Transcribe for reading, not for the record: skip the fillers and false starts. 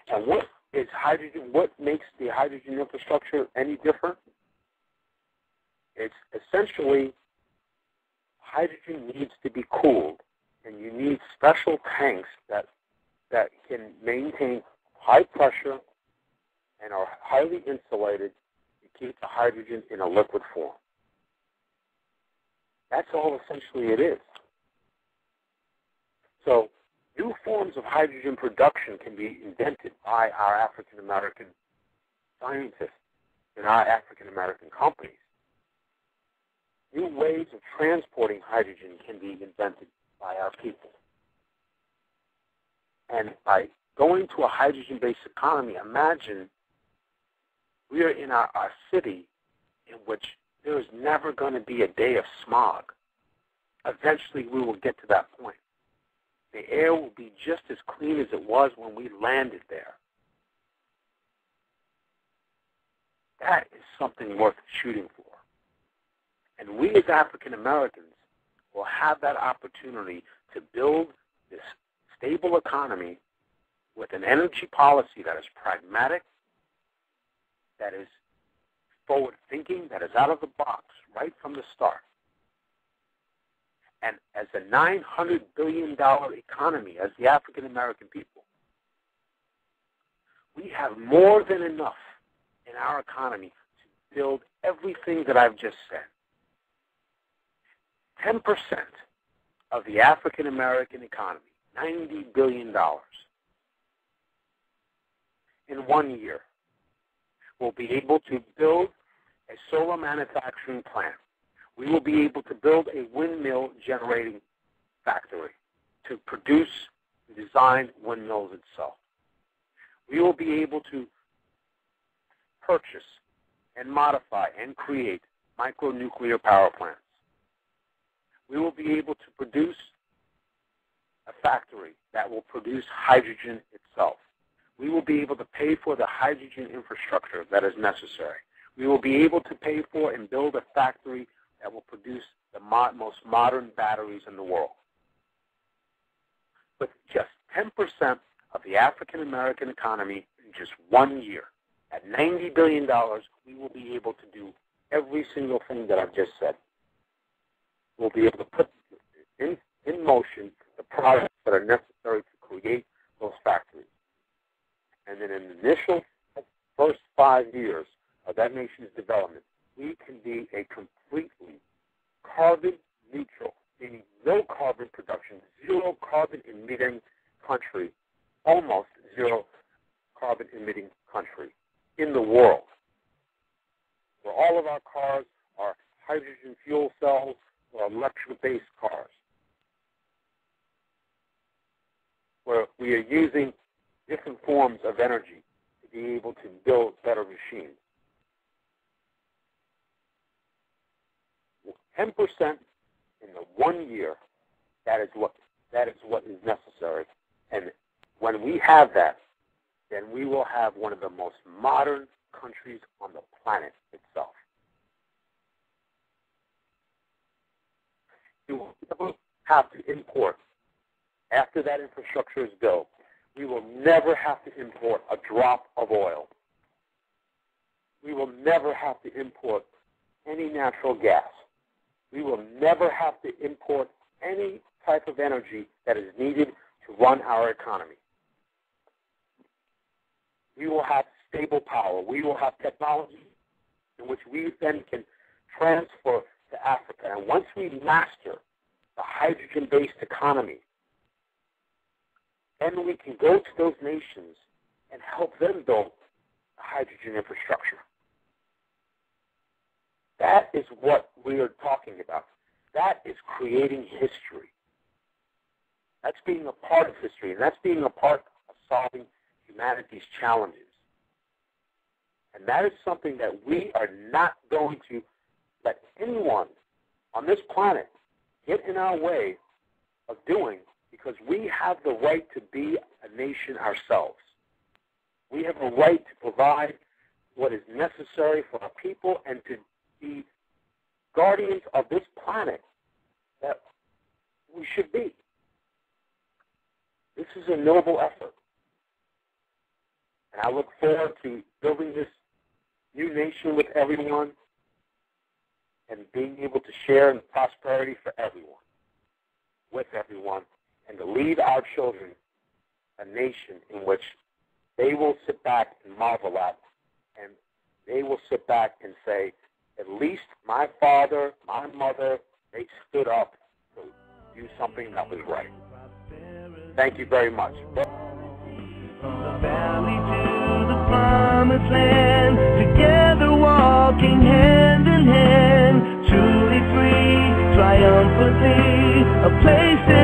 And what is hydrogen? What makes the hydrogen infrastructure any different? It's essentially hydrogen needs to be cooled, and you need special tanks that can maintain high pressure and are highly insulated to keep the hydrogen in a liquid form. That's all essentially it is. So new forms of hydrogen production can be invented by our African American scientists and our African American companies. New ways of transporting hydrogen can be invented by our people. And by going to a hydrogen-based economy, imagine we are in our city in which there is never going to be a day of smog. Eventually, we will get to that point. The air will be just as clean as it was when we landed there. That is something worth shooting for. And we as African Americans will have that opportunity to build this stable economy with an energy policy that is pragmatic, that is forward-thinking, that is out of the box right from the start. And as a $900 billion economy, as the African American people, we have more than enough in our economy to build everything that I've just said. 10% of the African American economy, $90 billion, in 1 year, will be able to build a solar manufacturing plant. We will be able to build a windmill generating factory to produce and design windmills itself. We will be able to purchase and modify and create micronuclear power plants. We will be able to produce a factory that will produce hydrogen itself. We will be able to pay for the hydrogen infrastructure that is necessary. We will be able to pay for and build a factory that will produce the most modern batteries in the world. With just 10% of the African American economy in just 1 year, at $90 billion, we will be able to do every single thing that I've just said. We'll be able to put in motion the products that are necessary to create those factories. And then in the initial first 5 years of that nation's development, we can be a completely carbon neutral, meaning no carbon production, zero carbon emitting country, almost zero carbon emitting country in the world, where all of our cars are hydrogen fuel cells or electric-based cars, where we are using different forms of energy to be able to build better machines. 10% in the 1 year, that is what is necessary. And when we have that, then we will have one of the most modern countries on the planet itself. You will never have to import, after that infrastructure is built, we will never have to import a drop of oil. We will never have to import any natural gas. We will never have to import any type of energy that is needed to run our economy. We will have stable power. We will have technology in which we then can transfer to Africa. And once we master the hydrogen-based economy, then we can go to those nations and help them build the hydrogen infrastructure. That is what we are talking about. That is creating history. That's being a part of history, and that's being a part of solving humanity's challenges. And that is something that we are not going to let anyone on this planet get in our way of doing, because we have the right to be a nation ourselves. We have a right to provide what is necessary for our people and to be guardians of this planet that we should be. This is a noble effort. And I look forward to building this new nation with everyone and being able to share in prosperity for everyone, with everyone, and to lead our children a nation in which they will sit back and marvel at, and they will sit back and say, at least my father, my mother, they stood up to do something that was right. Thank you very much. From the valley to the promised land, together walking hand in hand, truly free, triumphantly, a place